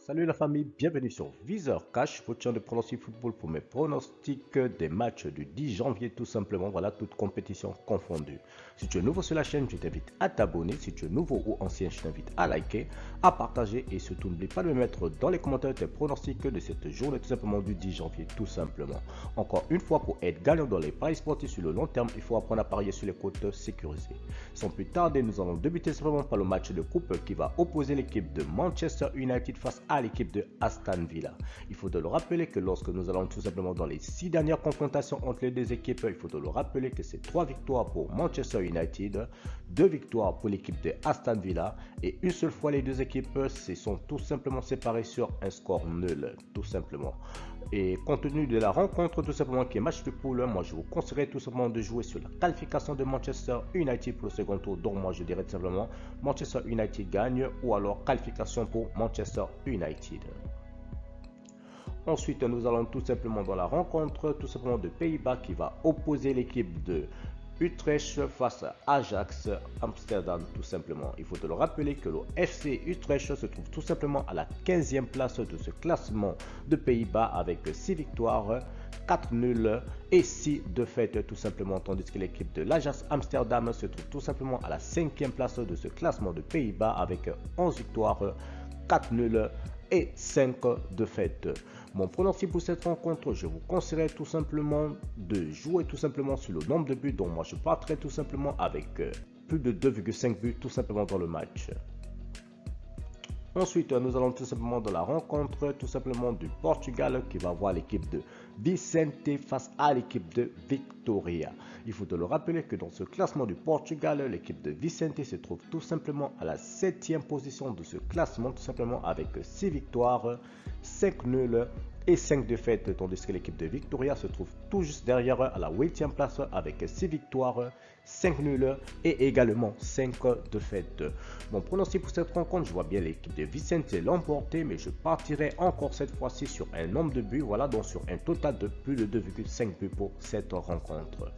Salut la famille, bienvenue sur Viseur Cash, votre chaîne de pronostic football pour mes pronostics des matchs du 10 janvier tout simplement, voilà, toute compétition confondue. Si tu es nouveau sur la chaîne, je t'invite à t'abonner. Si tu es nouveau ou ancien, je t'invite à liker, à partager et surtout n'oublie pas de me mettre dans les commentaires tes pronostics de cette journée tout simplement du 10 janvier tout simplement. Encore une fois, pour être gagnant dans les paris sportifs sur le long terme, il faut apprendre à parier sur les cotes sécurisées. Sans plus tarder, nous allons débuter simplement par le match de coupe qui va opposer l'équipe de Manchester United face à l'équipe de Aston Villa. Il faut de le rappeler que lorsque nous allons tout simplement dans les 6 dernières confrontations entre les deux équipes, il faut de le rappeler que c'est 3 victoires pour Manchester United, 2 victoires pour l'équipe de Aston Villa et une seule fois les deux équipes se sont tout simplement séparées sur un score nul, tout simplement. Et compte tenu de la rencontre tout simplement qui est match de poule, moi je vous conseillerais tout simplement de jouer sur la qualification de Manchester United pour le second tour. Donc moi je dirais tout simplement Manchester United gagne ou alors qualification pour Manchester United. Ensuite, nous allons tout simplement dans la rencontre tout simplement de Pays-Bas qui va opposer l'équipe de Utrecht face à Ajax Amsterdam tout simplement. Il faut te le rappeler que le FC Utrecht se trouve tout simplement à la 15e place de ce classement de Pays-Bas avec 6 victoires, 4 nuls et 6 défaites tout simplement, tandis que l'équipe de l'Ajax Amsterdam se trouve tout simplement à la 5e place de ce classement de Pays-Bas avec 11 victoires, 4 nuls et 5 défaites. Mon pronostic pour cette rencontre, je vous conseillerais tout simplement de jouer tout simplement sur le nombre de buts. Donc moi je partirai tout simplement avec plus de 2,5 buts tout simplement dans le match. Ensuite, nous allons tout simplement dans la rencontre tout simplement du Portugal qui va voir l'équipe de Vicente face à l'équipe de Victoria. Il faut te le rappeler que dans ce classement du Portugal, l'équipe de Vicente se trouve tout simplement à la 7e position de ce classement, tout simplement avec 6 victoires, 5 nuls et 5 défaites, tandis que l'équipe de Victoria se trouve tout juste derrière à la 8e place avec 6 victoires, 5 nuls et également 5 défaites. Mon pronostic pour cette rencontre, je vois bien l'équipe de Vicente l'emporter, mais je partirai encore cette fois-ci sur un nombre de buts, voilà, donc sur un total de plus de 2,5 buts pour cette rencontre.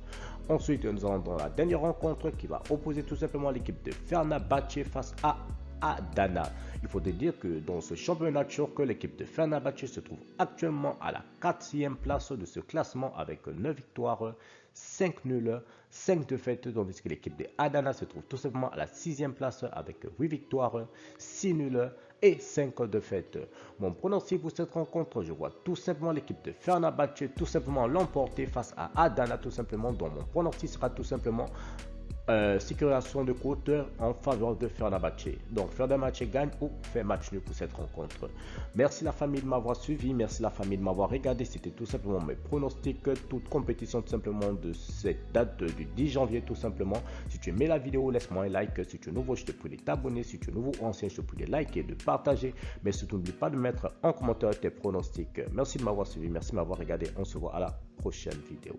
Ensuite, nous allons dans la dernière rencontre qui va opposer tout simplement l'équipe de Fenerbahçe face à Adana. Il faut dire que dans ce championnat turc, l'équipe de Fenerbahçe se trouve actuellement à la 4e place de ce classement avec 9 victoires, 5 nuls, 5 défaites, tandis que l'équipe de Adana se trouve tout simplement à la 6e place avec 8 victoires, 6 nuls et 5 défaites. Mon pronostic pour cette rencontre, je vois tout simplement l'équipe de Fenerbahçe tout simplement l'emporter face à Adana tout simplement, dont mon pronostic sera tout simplement sécurisation de cote en faveur de Fenerbahçe. Donc Fenerbahçe gagne ou fait match nul pour cette rencontre. Merci la famille de m'avoir suivi, merci la famille de m'avoir regardé. C'était tout simplement mes pronostics, toute compétition tout simplement de cette date du 10 janvier tout simplement. Si tu aimais la vidéo, laisse-moi un like. Si tu es nouveau, je te prie de t'abonner. Si tu es nouveau ou ancien, je te prie de liker et de partager. Mais surtout n'oublie pas de mettre en commentaire tes pronostics. Merci de m'avoir suivi, merci de m'avoir regardé. On se voit à la prochaine vidéo.